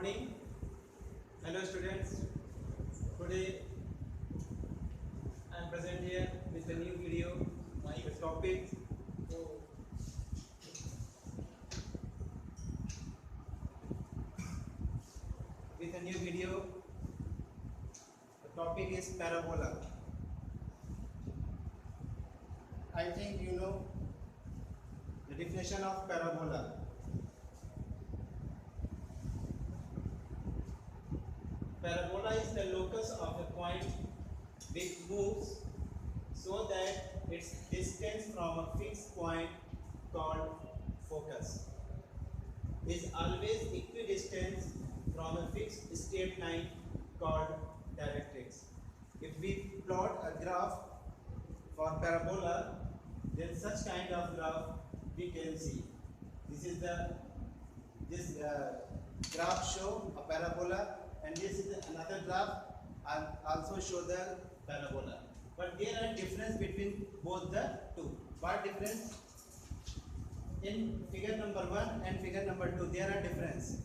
morning. Hello students. Today I am present here with a new video. My topic with a new video. The topic is parabola. I think you know the definition of parabola. Parabola is the locus of a point which moves so that its distance from a fixed point called focus is always equidistant from a fixed straight line called directrix. If we plot a graph for parabola, then such kind of graph we can see. This graph show a parabola, and this is another graph and also show the parabola. But there are difference between both the two. What difference? In figure number 1 and figure number 2, there are difference.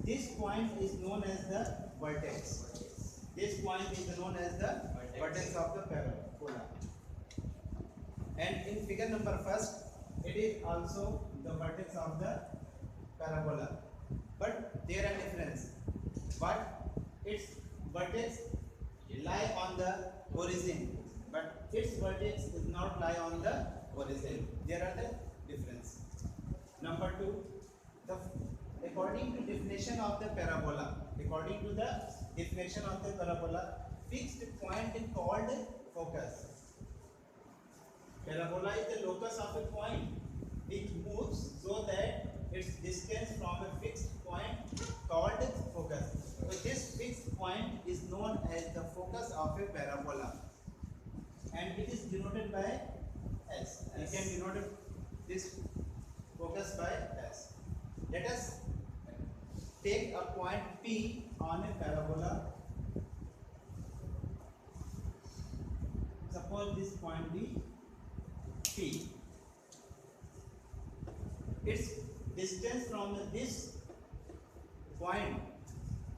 This point is known as the vertex. This point is known as the vertex of the parabola. And in figure number 1, it is also the vertex of the parabola. But there are difference. But its vertex lie on the origin, but its vertex is not lie on the origin. There are the difference. Number 2, according to definition of the parabola, fixed point is called focus. Parabola is the locus of a point which moves so that its distance from a fixed point called focus. So this fixed point is known as the focus of a parabola, and it is denoted by S. You can denote this focus by S. Let us take a point P on a parabola. Suppose this point be P. Its distance from this point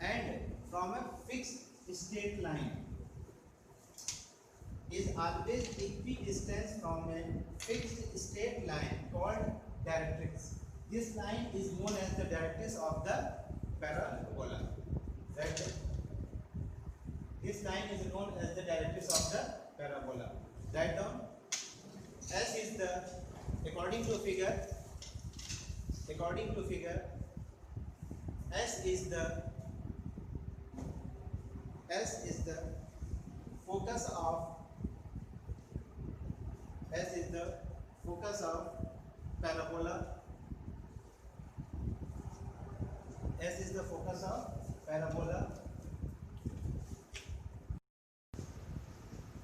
and from a fixed straight line is always equidistant from a fixed straight line called directrix. This line is known as the directrix of the parabola. Right? This line is known as the directrix of the parabola. Write down. S is the according to figure, S is the focus of parabola. S is the focus of parabola.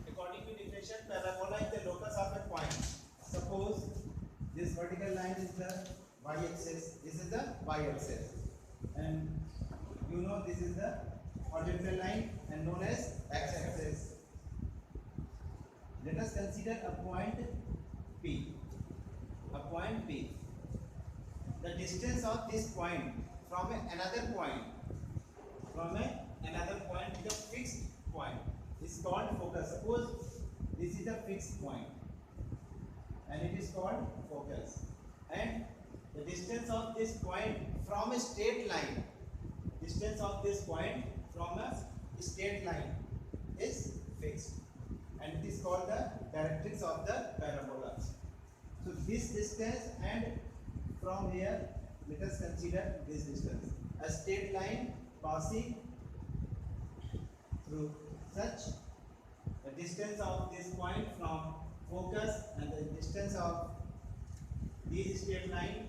According to definition, parabola is the locus of a point. Suppose this vertical line is the y-axis, this is the y-axis, and you know this is the horizontal line and known as x-axis. Let us consider a point P. The distance of this point from another point, the fixed point, is called focus. Suppose this is a fixed point, and it is called focus. And the distance of this point from a straight line, is fixed, and it is called the directrix of the parabola. So this distance, and from here let us consider this distance, a straight line passing through such the distance of this point from focus and the distance of this straight line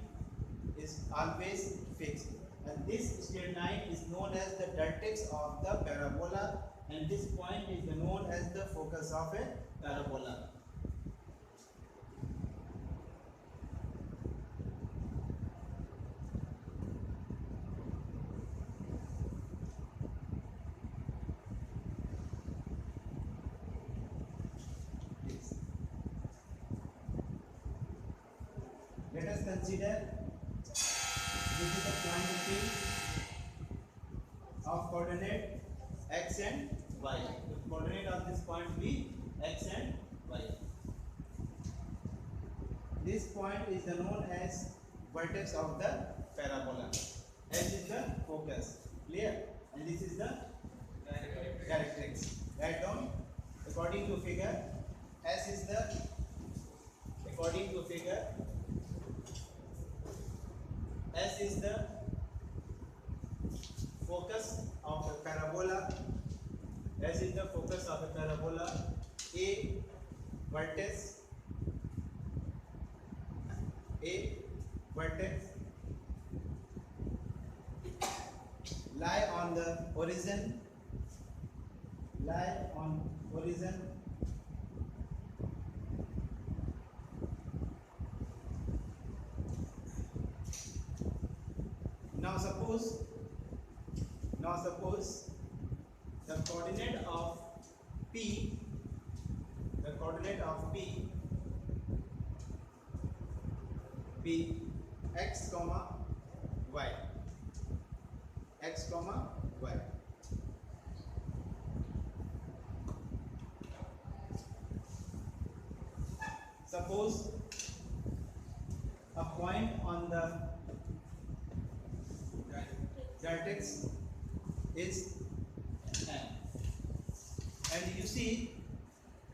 is always fixed, and this straight line is known as the directrix of the parabola, and this point is known as the focus of a parabola. Let us consider this is the point P of coordinate x and y. The coordinate of this point be x and y. This point is known as vertex of the parabola. S is the focus. Clear? And this is the directrix. Write down according to figure. S is the according to figure. S is the focus of the parabola. S is the focus of the parabola. A vertex. A vertex lie on the horizon. Lie on horizon. Now suppose the coordinate of P, be x comma y. Suppose a point on the vertex is M, and you see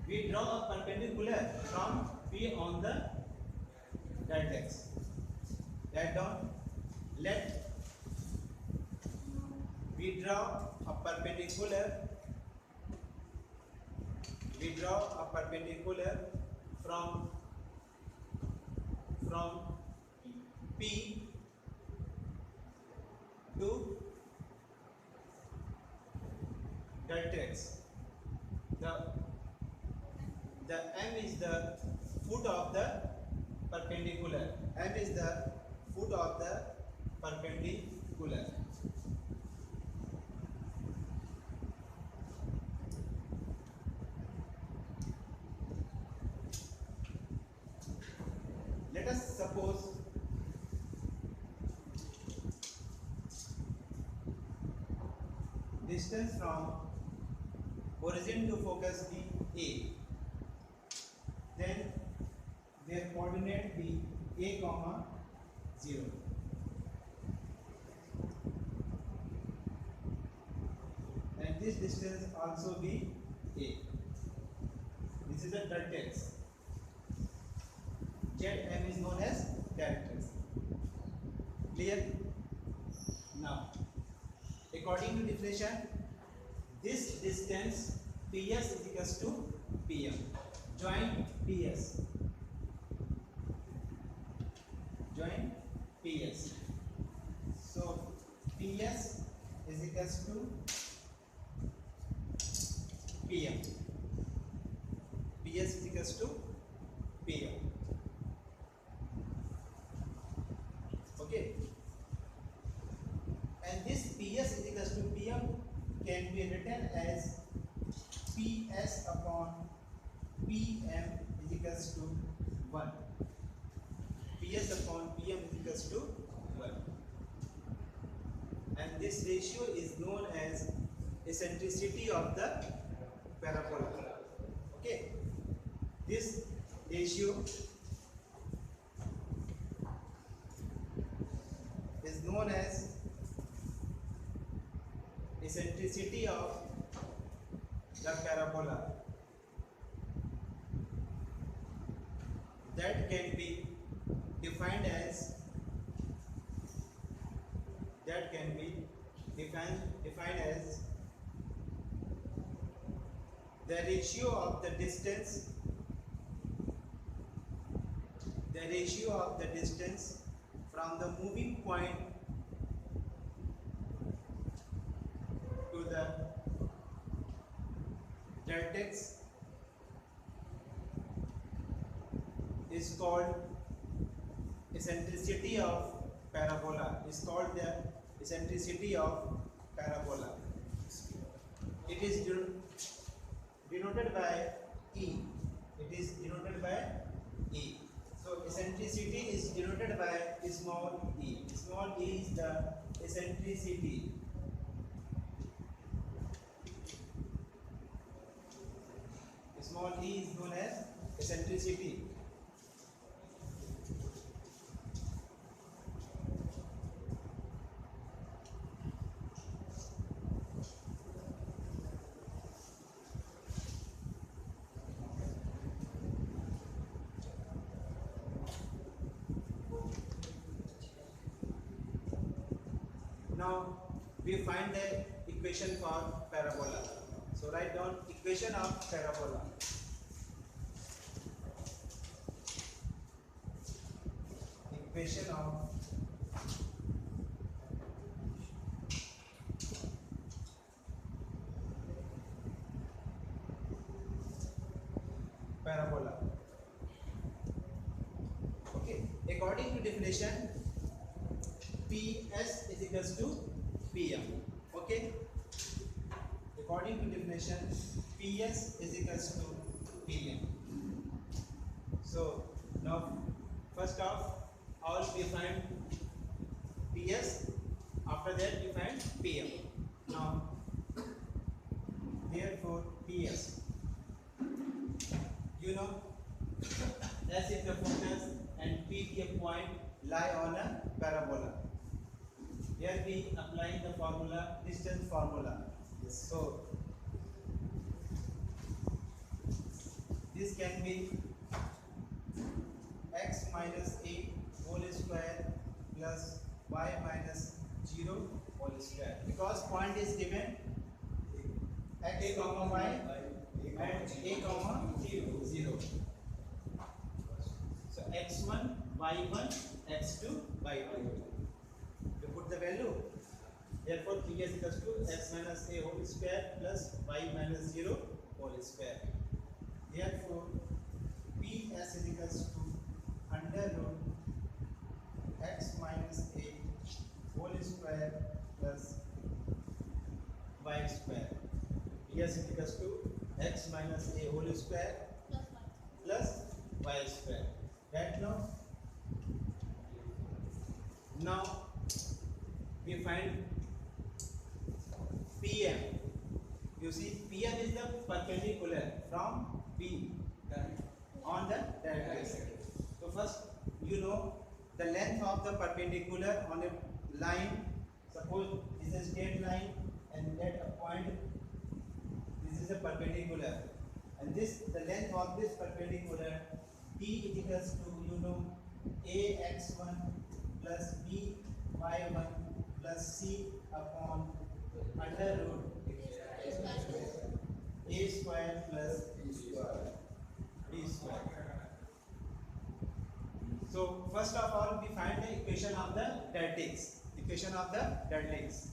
we draw a perpendicular from P on the vertex. Write down. Let we draw a perpendicular from P to vertex. The M is the foot of the perpendicular. M is the foot of the perpendicular. Let us suppose distance from origin to focus be A. Then their coordinate be A comma 0. And this distance also be A. This is a vertex. Zm is known as directrix. Clear? Now, according to definition, this distance PS is equals to PM. Join PS. So PS is equals to PM. PS is equals to PM. Okay. And this PS is equals to PM can be written as PS upon PM is equals to 1. PS upon PM is equals to 1. And this ratio is known as eccentricity of the parabola. Okay. This ratio is known as eccentricity of the parabola. That can be defined as the ratio of the distance from the moving point to the vertex is called eccentricity of parabola. Is called the eccentricity of parabola. It is denoted by E. So eccentricity is denoted by small e. Small e is the eccentricity. Small e is known as eccentricity. Now we find the equation for parabola. So write down equation of parabola. Equation of parabola. Okay. According to definition, PS is equals to PM. Okay. According to definition, PS is equals to PM. So now, first off, all we find PS. After that, we find PM. Now, therefore, PS. You know, S is the focus and P is a point lie on a parabola. Here we apply the formula, distance formula. So this can be x minus a whole square plus y minus 0 whole square, because point is given x comma y and a comma 0. So x1 y1 x2 y2. To put the value, therefore P is equals to x minus a whole square plus y minus 0 whole square. Therefore PS is equals to under root x minus a whole square plus y square. PS is equals to x minus a whole square plus y square. Right now we find PM. You see, PM is the perpendicular from P on the directrix. So first, you know the length of the perpendicular on a line. Suppose this is a straight line, and at a point, this is a perpendicular, and this the length of this perpendicular P is equals to ax1 plus by1 plus c upon under root a square plus b square. So first of all, we find the equation of the deltics. Equation of the deltics.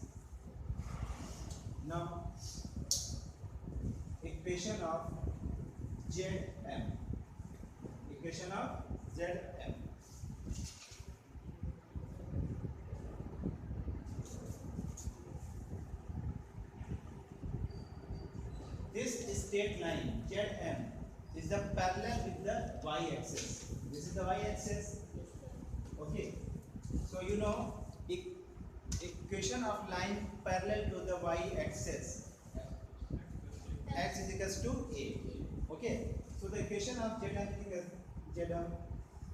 Now, equation of Zm. Equation of Zm. This straight line Zm is the parallel with the y-axis. This is the y-axis. Okay. So you know equation of line parallel to the y-axis. X is equals to a. Okay. So the equation of Zm is equals Zm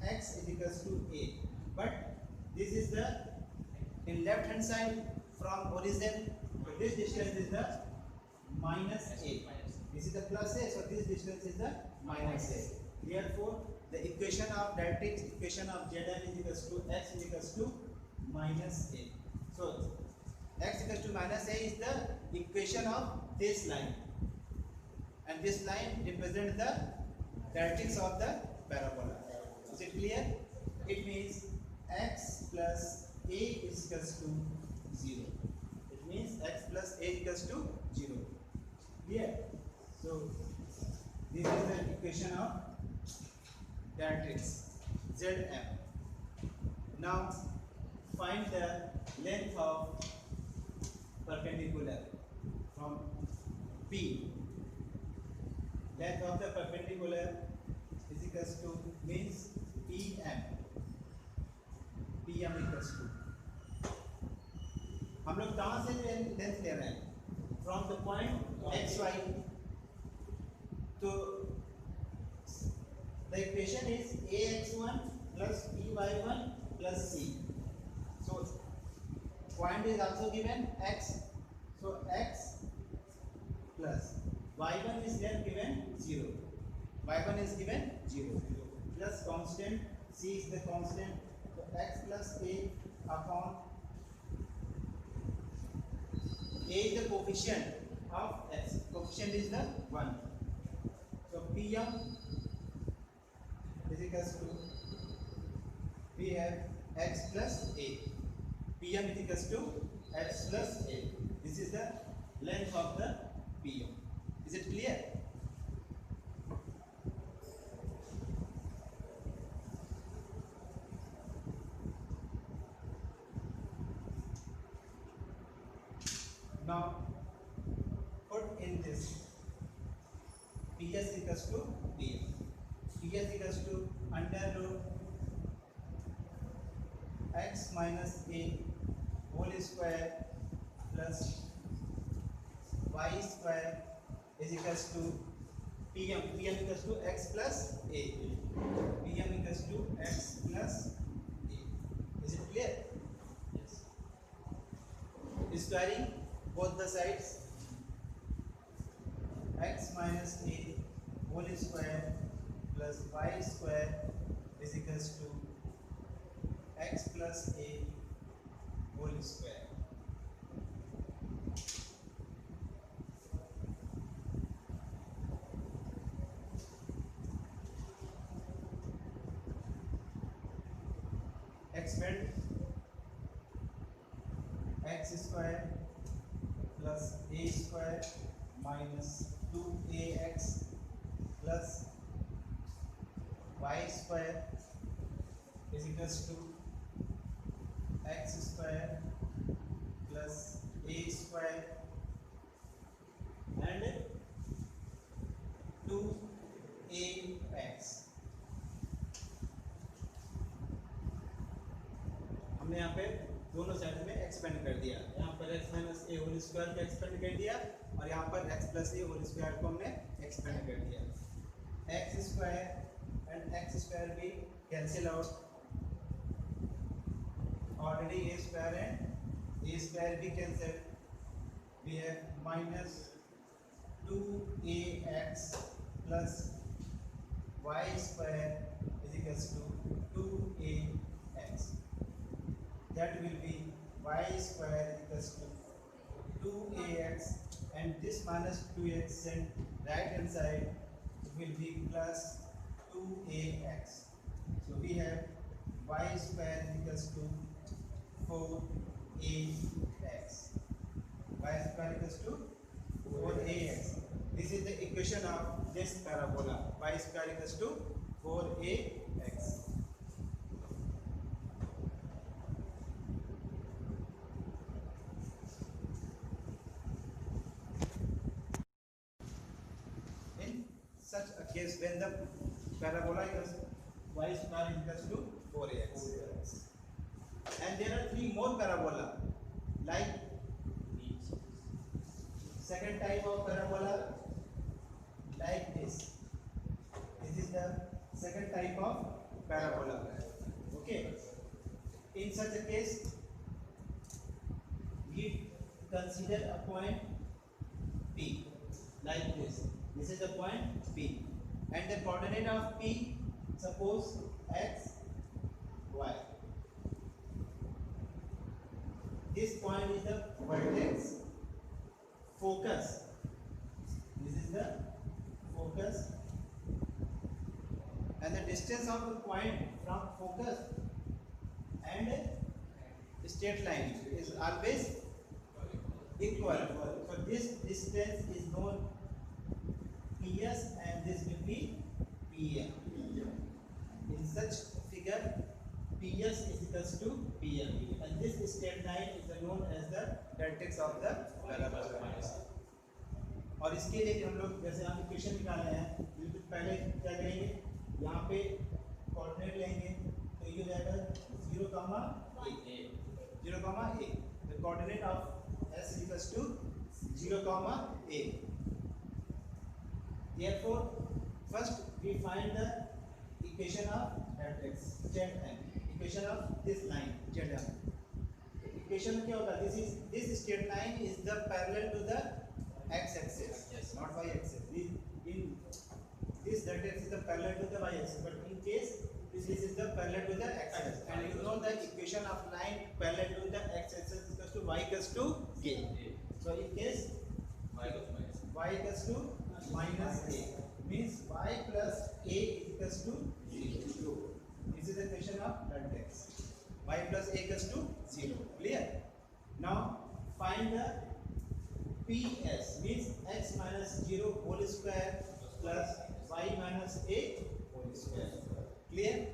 x is equals to a. But this is the in left hand side from origin. So this distance is the minus a. This is the plus a, so this distance is the minus a. Therefore, the equation of deltics, equation of Zm is equals to x is equals to minus a. So, x equals to minus a is the equation of this line, and this line represents the deltics of the parabola. Is it clear? It means x plus a is equals to 0. It means x plus a is equals to 0. Clear? So this is the equation of deltics Zm. Now find the length of perpendicular from P. Length of the perpendicular is equals to means P PM equals to, हम लोग कहाँ से length ले रहे हैं? From the point XY. तो the equation is AX1 plus BY1 plus C. So point is also given X. So X plus Y1 is then given 0. Y1 is given 0 plus constant C is the constant. So X plus A upon A is the coefficient of X. Coefficient is the 1. So PM is equals to, we have X plus A. PM is equals to X plus A. This is the length of the PM. Is it clear? Now put in this PS equals to PM. PS equals to under root X minus A whole square plus Y square is equals to PM. PM equals to X plus A. PM equals to X plus A. Is it clear? Yes. Squaring both the sides, X minus A whole square plus Y square is equals to X plus A whole square. Expand X square plus A square minus 2AX plus Y square is equals to X square plus A square and 2AX. हमने यहाँ पे दोनों side में expand कर दिया, यहाँ पर x minus a whole square को एक्सपेंड कर दिया और यहाँ पर x plus a whole square को हमने एक्सपेंड कर दिया. x square and x square भी cancel out, already a square and a square भी cancel. We have minus 2ax plus y square is equals to 2ax. That will be y square equals to 2ax and this minus 2x and right hand side will be plus 2ax. So we have y square equals to 4ax. Y square equals to 4ax. This is the equation of this parabola. Y square equals to 4ax. Such a case when the parabola is y square equals to 4ax. And there are three more parabola, like second type of parabola like this. This is the second type of parabola. Okay. In such a case, we consider a point P like this. This is the point P, and the coordinate of P, suppose x, y. This point is the vertex. Focus. This is the focus, and the distance of the point from focus and straight line is always equal. So this distance is known PS and this will be PM. In such figure, PS is equals to PM, and this straight line is known as the vertex of the parabola. और इसके लिए हम लोग जैसे हम equation निकाले हैं, बिल्कुल पहले क्या करेंगे, यहाँ पे कोऑर्डिनेट लेंगे की हो जाएगा 0 comma a 0 comma a the coordinate of s is equals to 0 comma a. Therefore first we find the equation of vertex zm, equation of this line zm. Equation क्या होगा, this straight line is the parallel to the x axis, yes, not y axis. In this vertex is the parallel to the y axis, but in case this is the parallel to the x axis, and you know the equation of line parallel to the x axis is equals to y equals to k. So in case y equals to minus a means y plus a is equals to 0. This is the equation of vertex. Y plus a equals to 0. Clear? Now find the PS means x minus 0 whole square plus y minus a whole square. Clear?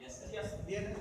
Yes, sir. Yes. Clear?